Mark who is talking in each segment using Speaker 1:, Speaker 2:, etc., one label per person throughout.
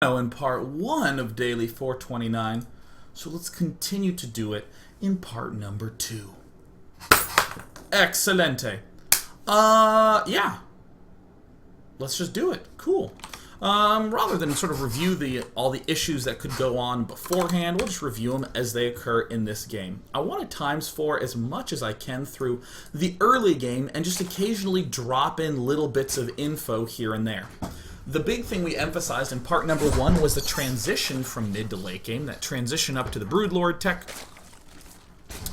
Speaker 1: In part 1 of Daily 429, so let's continue to do it in part number 2. Excelente. Yeah. Let's just do it. Cool. Rather than sort of review all the issues that could go on beforehand, we'll just review them as they occur in this game. I want to ×4 as much as I can through the early game and just occasionally drop in little bits of info here and there. The big thing we emphasized in part number 1 was the transition from mid to late game, that transition up to the broodlord tech.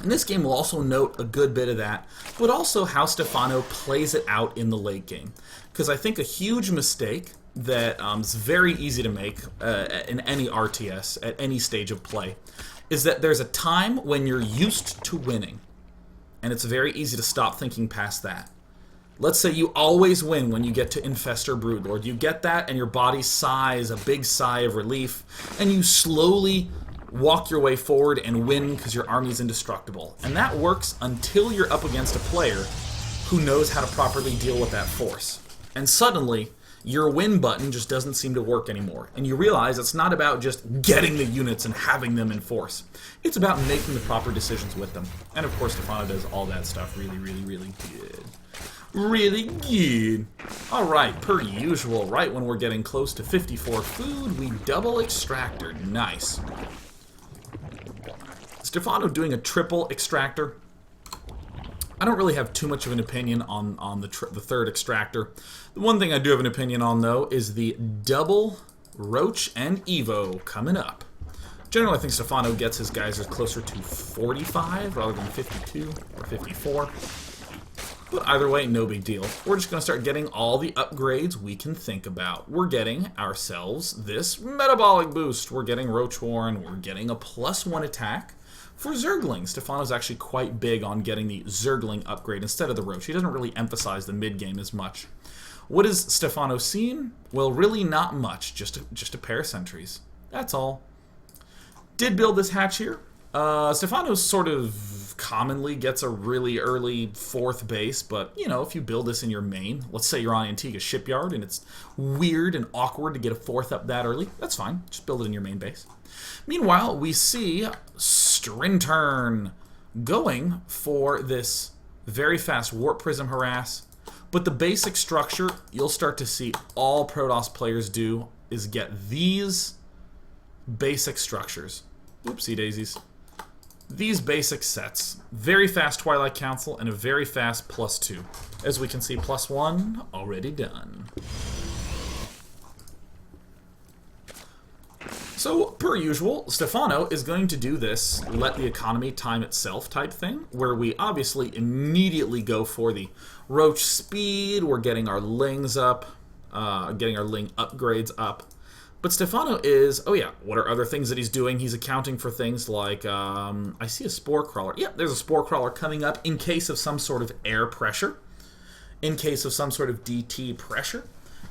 Speaker 1: And this game will also note a good bit of that, but also how Stephano plays it out in the late game. Because I think a huge mistake that is very easy to make in any RTS at any stage of play is that there's a time when you're used to winning, and it's very easy to stop thinking past that. Let's say you always win when you get to infestor broodlord. You get that and your body sighs a big sigh of relief, and you slowly walk your way forward and win because your army is indestructible. And that works until you're up against a player who knows how to properly deal with that force. And suddenly, your win button just doesn't seem to work anymore. And you realize it's not about just getting the units and having them in force. It's about making the proper decisions with them. And of course, Stephano does all that stuff really, really, really good. Really good. Alright, per usual, right when we're getting close to 54 food, we double extractor. Nice. Stephano doing a triple extractor. I don't really have too much of an opinion on the third extractor. The one thing I do have an opinion on, though, is the double roach and evo coming up. Generally, I think Stephano gets his geysers closer to 45 rather than 52 or 54. But either way, no big deal. We're just going to start getting all the upgrades we can think about. We're getting ourselves this metabolic boost. We're getting Roach Warren. We're getting a +1 attack for Zerglings. Stephano's actually quite big on getting the Zergling upgrade instead of the Roach. He doesn't really emphasize the mid-game as much. What has Stephano seen? Well, really not much. Just a pair of sentries. That's all. Did build this hatch here. Stephano sort of commonly gets a really early 4th base, but, you know, if you build this in your main, let's say you're on Antigua Shipyard and it's weird and awkward to get a 4th up that early, that's fine. Just build it in your main base. Meanwhile, we see Strintern going for this very fast Warp Prism Harass, but the basic structure you'll start to see all Protoss players do is get these basic structures. Oopsie daisies. These basic sets. Very fast Twilight Council and a very fast +2. As we can see, +1 already done. So, per usual, Stephano is going to do this let the economy time itself type thing, where we obviously immediately go for the roach speed, we're getting our lings up, getting our ling upgrades up. But Stephano is, oh yeah, what are other things that he's doing? He's accounting for things like, I see a spore crawler. Yep, there's a spore crawler coming up in case of some sort of air pressure, in case of some sort of DT pressure.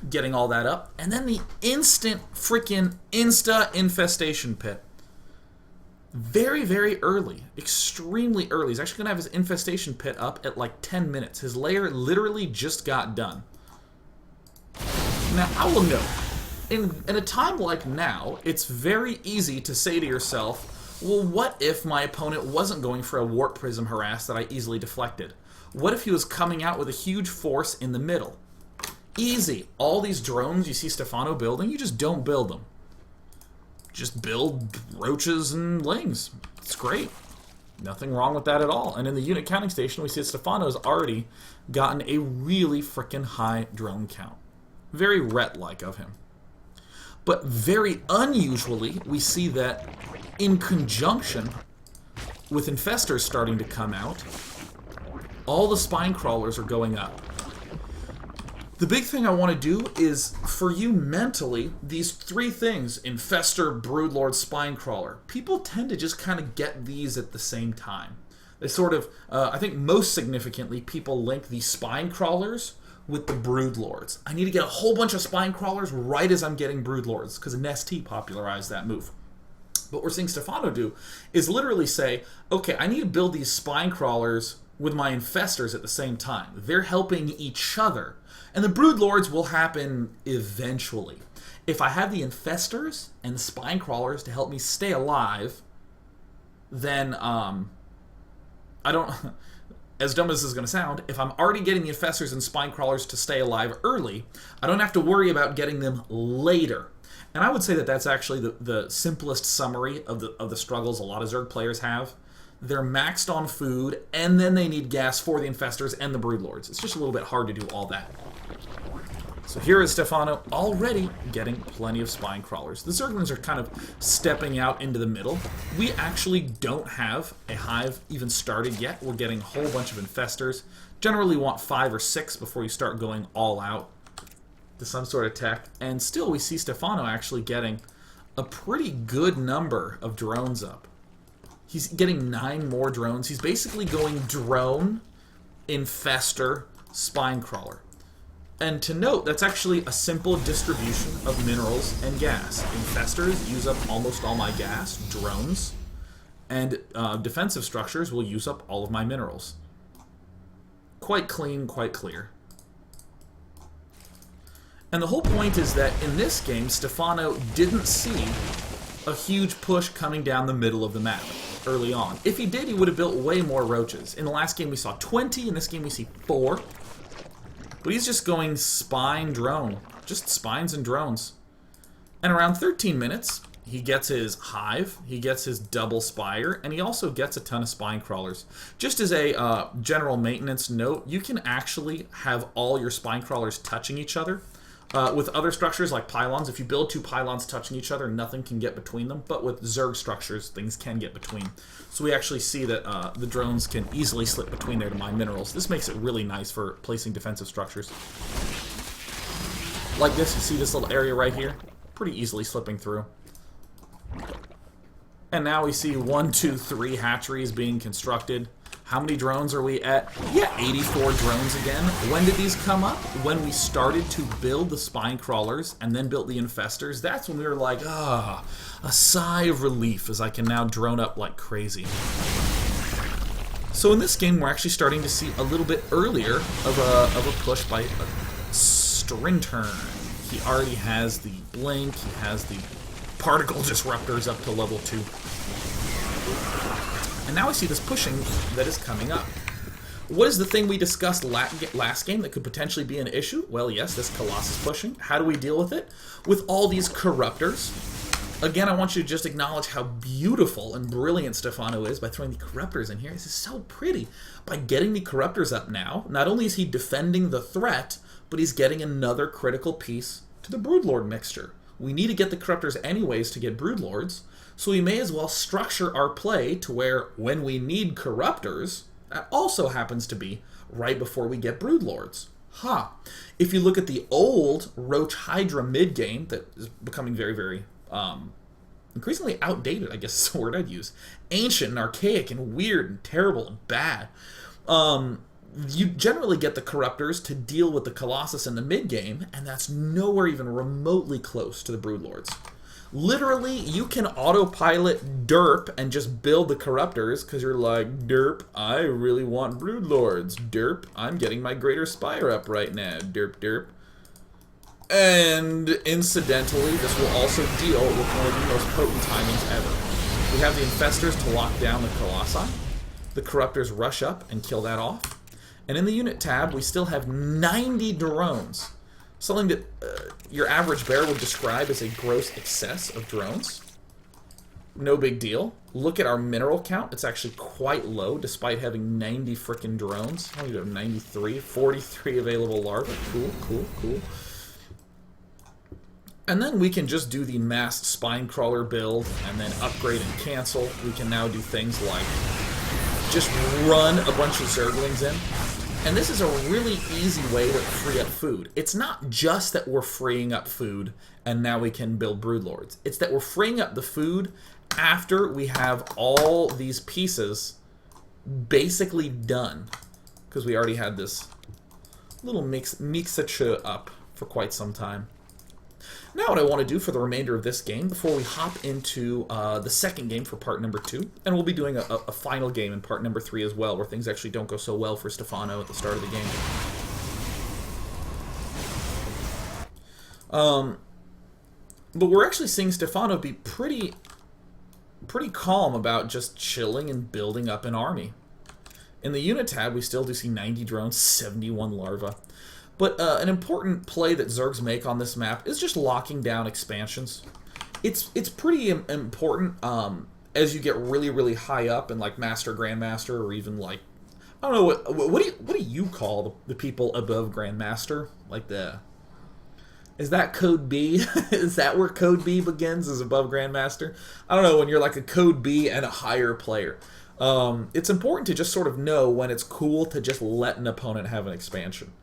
Speaker 1: Getting all that up. And then the instant freaking infestation pit. Very, very early. Extremely early. He's actually going to have his infestation pit up at like 10 minutes. His lair literally just got done. Now, I will note, in a time like now, it's very easy to say to yourself, well, what if my opponent wasn't going for a Warp Prism Harass that I easily deflected? What if he was coming out with a huge force in the middle? Easy. All these drones you see Stephano building, you just don't build them. Just build roaches and lings. It's great. Nothing wrong with that at all. And in the unit counting station, we see that Stephano's already gotten a really freaking high drone count. Very Rhett-like of him. But very unusually, we see that in conjunction with infestors starting to come out, all the spine crawlers are going up. The big thing I want to do is, for you mentally, these 3 things, infestor, broodlord, spine crawler, people tend to just kind of get these at the same time. They sort of, I think most significantly, people link the spine crawlers with the broodlords. I need to get a whole bunch of spine crawlers right as I'm getting broodlords, because Nestea popularized that move. What we're seeing Stephano do is literally say, okay, I need to build these spine crawlers with my infestors at the same time. They're helping each other. And the broodlords will happen eventually. if I have the infestors and the spine crawlers to help me stay alive, then I don't... As dumb as this is going to sound, if I'm already getting the infestors and spine crawlers to stay alive early, I don't have to worry about getting them later. And I would say that that's actually the simplest summary of the struggles a lot of Zerg players have. They're maxed on food, and then they need gas for the infestors and the broodlords. It's just a little bit hard to do all that. So here is Stephano already getting plenty of spine crawlers. The Zerglings are kind of stepping out into the middle. We actually don't have a hive even started yet. We're getting a whole bunch of infestors. Generally want 5 or 6 before you start going all out to some sort of tech. And still we see Stephano actually getting a pretty good number of drones up. He's getting 9 more drones. He's basically going drone, infestor, spine crawler. And to note, that's actually a simple distribution of minerals and gas. Infestors use up almost all my gas, drones, and defensive structures will use up all of my minerals. Quite clean, quite clear. And the whole point is that in this game, Stephano didn't see a huge push coming down the middle of the map early on. If he did, he would have built way more roaches. In the last game we saw 20, in this game we see 4. But he's just going spine drone. Just spines and drones. And around 13 minutes, he gets his hive, he gets his double spire, and he also gets a ton of spine crawlers. Just as a general maintenance note, you can actually have all your spine crawlers touching each other. With other structures like pylons, if you build 2 pylons touching each other, nothing can get between them. But with Zerg structures, things can get between. So we actually see that the drones can easily slip between there to mine minerals. This makes it really nice for placing defensive structures. Like this, you see this little area right here? Pretty easily slipping through. And now we see 1, 2, 3 hatcheries being constructed. How many drones are we at? Yeah, 84 drones again. When did these come up? When we started to build the spine crawlers and then built the infestors. That's when we were like, a sigh of relief as I can now drone up like crazy. So in this game, we're actually starting to see a little bit earlier of a push by Strinturn. He already has the blink, he has the particle disruptors up to level 2. And now I see this pushing that is coming up. What is the thing we discussed last game that could potentially be an issue? Well, yes, this Colossus pushing. How do we deal with it? With all these corruptors. Again, I want you to just acknowledge how beautiful and brilliant Stephano is by throwing the corruptors in here. This is so pretty. By getting the corruptors up now, not only is he defending the threat, but he's getting another critical piece to the broodlord mixture. We need to get the corruptors anyways to get broodlords. So we may as well structure our play to where when we need corruptors, that also happens to be right before we get broodlords. If you look at the old roach hydra mid-game that is becoming very, very increasingly outdated, I guess is the word I'd use. Ancient and archaic and weird and terrible and bad. You generally get the corruptors to deal with the Colossus in the mid-game, and that's nowhere even remotely close to the broodlords. Literally, you can autopilot derp and just build the corruptors because you're like, derp, I really want broodlords. Derp, I'm getting my greater spire up right now. Derp, derp. And incidentally, this will also deal with one of the most potent timings ever. We have the infestors to lock down the colossi. The corruptors rush up and kill that off. And in the unit tab, we still have 90 drones. Something that your average bear would describe as a gross excess of drones. No big deal. Look at our mineral count. It's actually quite low, despite having 90 frickin' drones. How do you have 93? 43 available larvae. Cool, cool, cool. And then we can just do the mass spine crawler build, and then upgrade and cancel. We can now do things like just run a bunch of Zerglings in. And this is a really easy way to free up food. It's not just that we're freeing up food and now we can build broodlords. It's that we're freeing up the food after we have all these pieces basically done. Because we already had this little mixture up for quite some time. Now what I want to do for the remainder of this game, before we hop into the second game for part number 2, and we'll be doing a final game in part number 3 as well, where things actually don't go so well for Stephano at the start of the game. But we're actually seeing Stephano be pretty calm about just chilling and building up an army. In the unit tab, we still do see 90 drones, 71 larvae. But an important play that Zergs make on this map is just locking down expansions. It's pretty important as you get really high up in like Master, Grandmaster, or even like, I don't know, what do you call the people above Grandmaster? Like is that Code B? Is that where Code B begins, is above Grandmaster? I don't know, when you're like a Code B and a higher player. It's important to just sort of know when it's cool to just let an opponent have an expansion.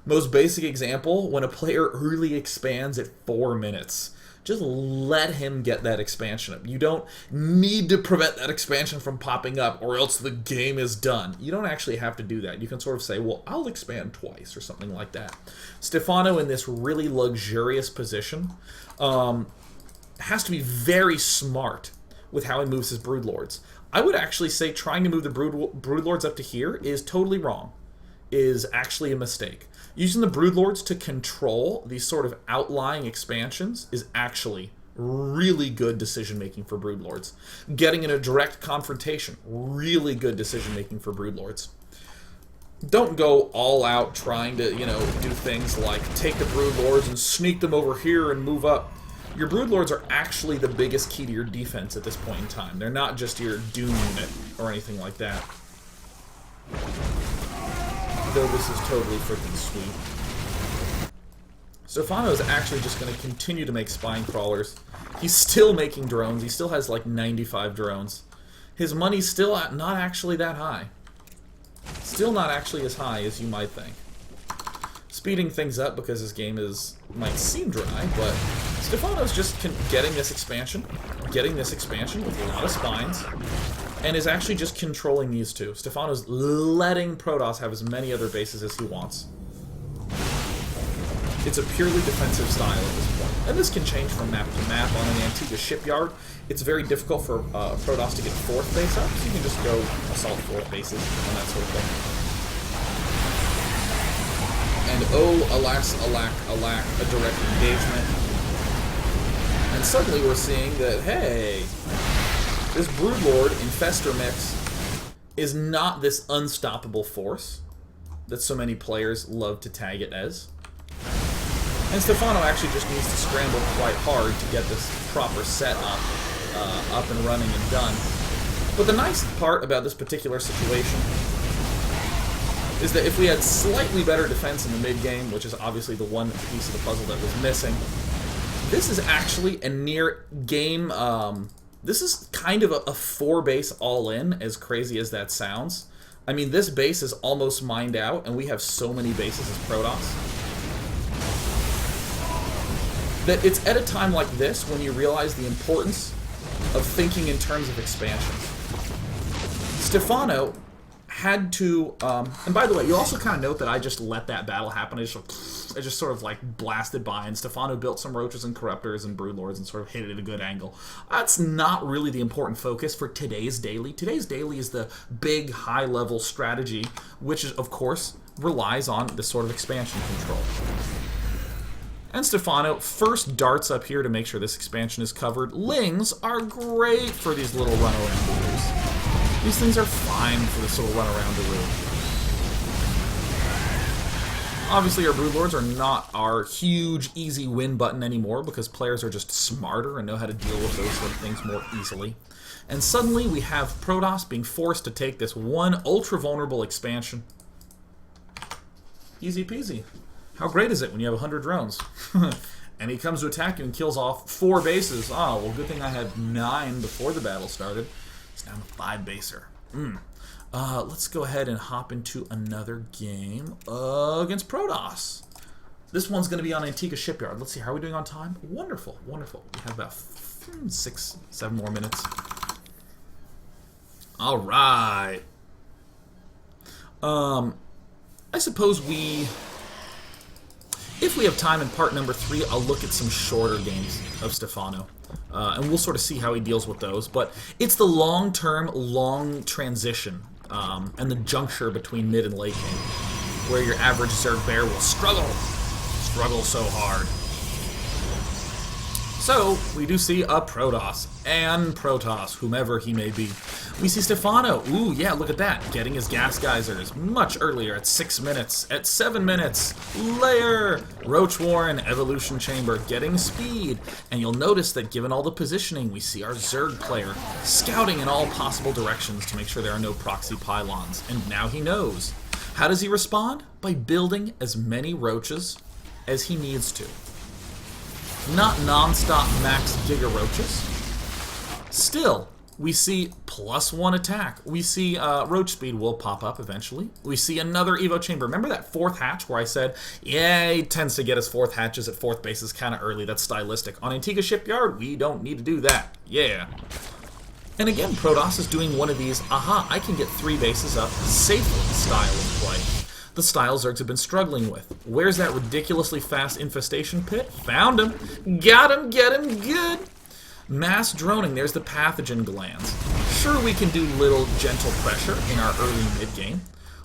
Speaker 1: Most basic example, when a player early expands at 4 minutes. Just let him get that expansion up. You don't need to prevent that expansion from popping up, or else the game is done. You don't actually have to do that. You can sort of say, well, I'll expand twice, or something like that. Stephano, in this really luxurious position, has to be very smart with how he moves his broodlords. I would actually say trying to move the broodlords up to here is totally wrong. Is actually a mistake. Using the broodlords to control these sort of outlying expansions is actually really good decision-making for broodlords. Getting in a direct confrontation, really good decision-making for broodlords. Don't go all out trying to, you know, do things like take the broodlords and sneak them over here and move up. Your broodlords are actually the biggest key to your defense at this point in time. They're not just your doom unit or anything like that. Though this is totally freaking sweet. Stephano is actually just going to continue to make spine crawlers. He's still making drones. He still has like 95 drones. His money's still not actually that high. Still not actually as high as you might think. Speeding things up because his game might seem dry, but Stephano's just getting this expansion with a lot of spines, and is actually just controlling these two. Stephano's letting Protoss have as many other bases as he wants. It's a purely defensive style at this point. And this can change from map to map. On an Antigua shipyard, it's very difficult for Protoss to get 4th base up, so you can just go assault 4th bases and that sort of thing. And oh, alas, alack, a direct engagement. And suddenly we're seeing that, hey, this broodlord infestor mix is not this unstoppable force that so many players love to tag it as. And Stephano actually just needs to scramble quite hard to get this proper setup up and running and done. But the nice part about this particular situation is that if we had slightly better defense in the mid-game, which is obviously the one piece of the puzzle that was missing, this is actually a near-game... this is kind of a 4-base all-in, as crazy as that sounds. I mean, this base is almost mined out, and we have so many bases as Protoss. That it's at a time like this when you realize the importance of thinking in terms of expansions. Stephano had to, and by the way, you also kind of note that I just let that battle happen. I just sort of like blasted by, and Stephano built some roaches and corruptors and broodlords and sort of hit it at a good angle. That's not really the important focus for today's daily. Today's daily is the big high-level strategy, which is, of course, relies on this sort of expansion control. And Stephano first darts up here to make sure this expansion is covered. Lings are great for these little run-around-a-roos. These things are fine for this little run-around-a-roo. Obviously, our broodlords are not our huge, easy win button anymore because players are just smarter and know how to deal with those sort of things more easily. And suddenly, we have Protoss being forced to take this one ultra-vulnerable expansion. Easy peasy. How great is it when you have 100 drones? And he comes to attack you and kills off 4 bases. Oh, well, good thing I had 9 before the battle started. It's down to 5-baser. Let's go ahead and hop into another game against Protoss. This one's going to be on Antigua Shipyard. Let's see, how are we doing on time? Wonderful, wonderful. We have about 6, 7 more minutes. All right. I suppose if we have time in part number 3, I'll look at some shorter games of Stephano. And we'll sort of see how he deals with those. But it's the long-term, long transition and the juncture between mid and late game where your average Zerg bear will struggle so hard. So, we do see a Protoss, and Protoss, whomever he may be. We see Stephano, ooh, yeah, look at that, getting his gas geysers much earlier at 6 minutes, at 7 minutes, lair, Roach Warren, Evolution Chamber, getting speed, and you'll notice that given all the positioning, we see our Zerg player scouting in all possible directions to make sure there are no proxy pylons, and now he knows. How does he respond? By building as many roaches as he needs to. Not non-stop max giga roaches. Still, we see +1 attack. We see roach speed will pop up eventually. We see another Evo chamber. Remember that 4th hatch where I said, yeah, he tends to get his 4th hatches at 4th bases kind of early. That's stylistic. On Antigua Shipyard, we don't need to do that. Yeah. And again, Protoss is doing one of these, aha, I can get 3 bases up safely style of play. The style Zergs have been struggling with. Where's that ridiculously fast infestation pit? Found him. Got him, get him, good. Mass droning, there's the pathogen glands. Sure, we can do little gentle pressure in our early mid-game.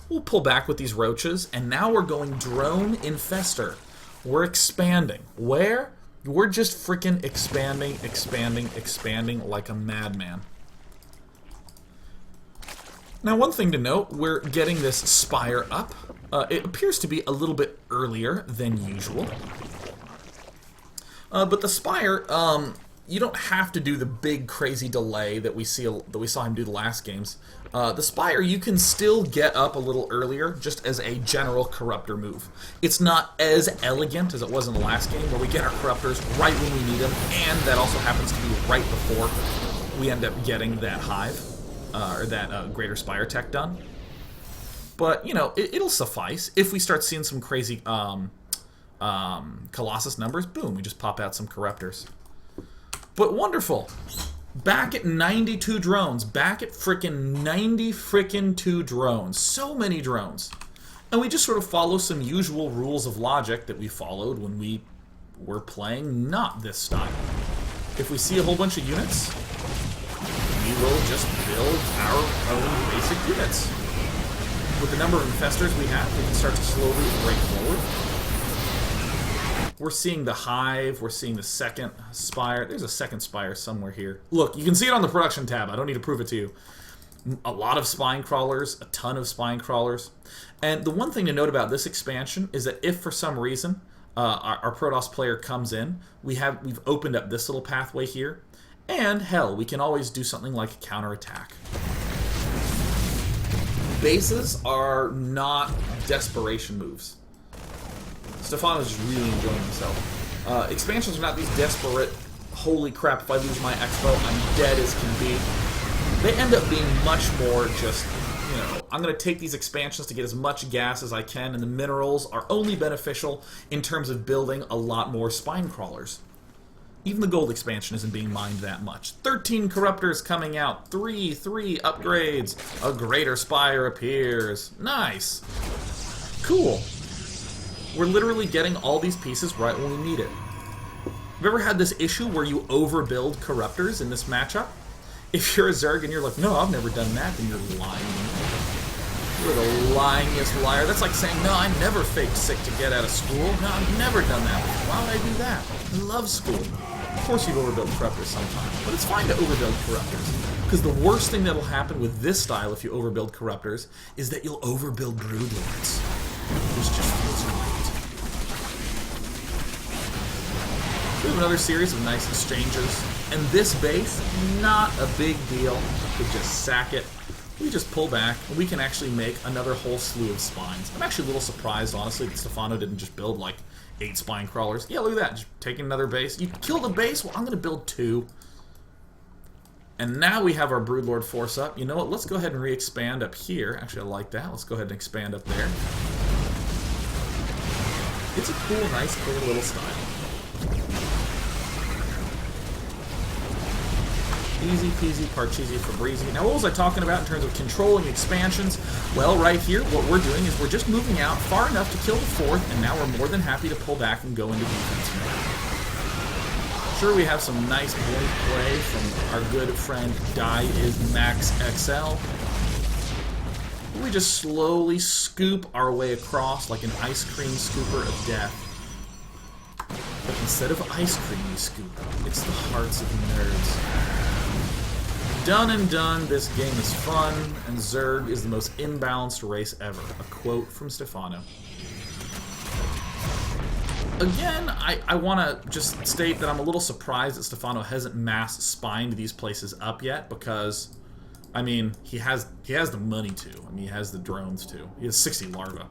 Speaker 1: We'll pull back with these roaches, and now we're going drone infestor. We're expanding. Where? We're just freaking expanding, expanding, expanding like a madman. Now, one thing to note, we're getting this spire up. It appears to be a little bit earlier than usual. But the spire, you don't have to do the big crazy delay that we saw him do the last games. The spire, you can still get up a little earlier, just as a general corruptor move. It's not as elegant as it was in the last game, where we get our corruptors right when we need them, and that also happens to be right before we end up getting that hive. Or that greater spire tech done. But, you know, it'll suffice. If we start seeing some crazy Colossus numbers, boom, we just pop out some corruptors. But wonderful. Back at 92 drones. Back at frickin' 90 frickin' 2 drones. So many drones. And we just sort of follow some usual rules of logic that we followed when we were playing not this style. If we see a whole bunch of units, we will just build our own basic units. With the number of infestors we have, we can start to slowly break forward. We're seeing the hive, we're seeing the second spire. There's a second spire somewhere here. Look, you can see it on the production tab. I don't need to prove it to you. A lot of spine crawlers, a ton of spine crawlers. And the one thing to note about this expansion is that if for some reason our Protoss player comes in, we've opened up this little pathway here. And, hell, we can always do something like a counterattack. Bases are not desperation moves. Stephano's just really enjoying himself. Expansions are not these desperate, holy crap, if I lose my expo, I'm dead as can be. They end up being much more just, you know, I'm going to take these expansions to get as much gas as I can, and the minerals are only beneficial in terms of building a lot more spine crawlers. Even the gold expansion isn't being mined that much. 13 corruptors coming out. 3 upgrades. A greater spire appears. Nice. Cool. We're literally getting all these pieces right when we need it. Have you ever had this issue where you overbuild corruptors in this matchup? If you're a Zerg and you're like, no, I've never done that, then you're lying. You're the lyingest liar. That's like saying, no, I never faked sick to get out of school. No, I've never done that. Why would I do that? I love school. Of course you've overbuilt corruptors sometimes, but it's fine to overbuild corruptors. Because the worst thing that'll happen with this style if you overbuild corruptors is that you'll overbuild broodlords. Which just feels right. We have another series of nice exchanges. And this base, not a big deal. We could just sack it. We just pull back, and we can actually make another whole slew of spines. I'm actually a little surprised, honestly, that Stephano didn't just build, like, 8 spine crawlers. Yeah, look at that. Just taking another base. You kill the base? Well, I'm going to build 2. And now we have our broodlord force up. You know what? Let's go ahead and re-expand up here. Actually, I like that. Let's go ahead and expand up there. It's a cool, nice, clean little style. Easy peasy, parcheesi, Fabrizi. Now, what was I talking about in terms of controlling expansions? Well, right here, what we're doing is we're just moving out far enough to kill the 4th, and now we're more than happy to pull back and go into defense mode. Sure, we have some nice blink play from our good friend Die is Max XL. We just slowly scoop our way across like an ice cream scooper of death. But instead of ice cream you scoop, it's the hearts of nerds. Done and done, this game is fun, and Zerg is the most imbalanced race ever. A quote from Stephano. Again, I want to just state that I'm a little surprised that Stephano hasn't mass spined these places up yet, because, I mean, he has the money to. I mean, he has the drones to. He has 60 larvae.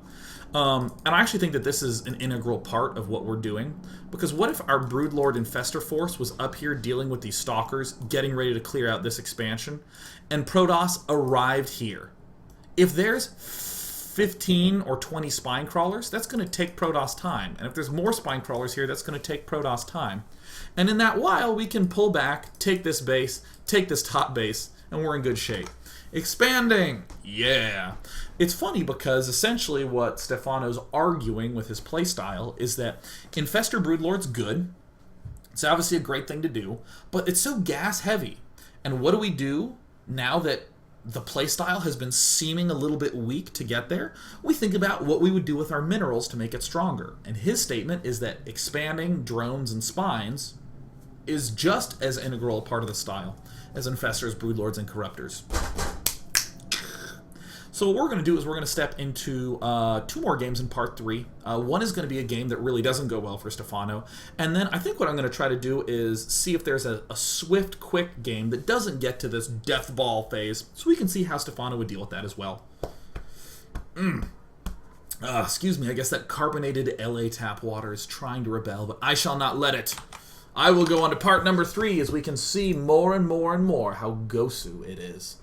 Speaker 1: And I actually think that this is an integral part of what we're doing, because what if our broodlord infestor force was up here dealing with these stalkers, getting ready to clear out this expansion, and Protoss arrived here? If there's 15 or 20 spine crawlers, that's going to take Protoss time. And if there's more spine crawlers here, that's going to take Protoss time. And in that while, we can pull back, take this base, take this top base, and we're in good shape. Expanding! Yeah! It's funny because essentially what Stephano's arguing with his playstyle is that Infestor Broodlord's good. It's obviously a great thing to do, but it's so gas heavy. And what do we do now that the playstyle has been seeming a little bit weak to get there? We think about what we would do with our minerals to make it stronger. And his statement is that expanding drones and spines is just as integral a part of the style as infestors, broodlords, and corruptors. So what we're going to do is we're going to step into 2 more games in part 3. One is going to be a game that really doesn't go well for Stephano. And then I think what I'm going to try to do is see if there's a swift, quick game that doesn't get to this death ball phase, so we can see how Stephano would deal with that as well. Excuse me, I guess that carbonated LA tap water is trying to rebel, but I shall not let it. I will go on to part number 3 as we can see more and more and more how Gosu it is.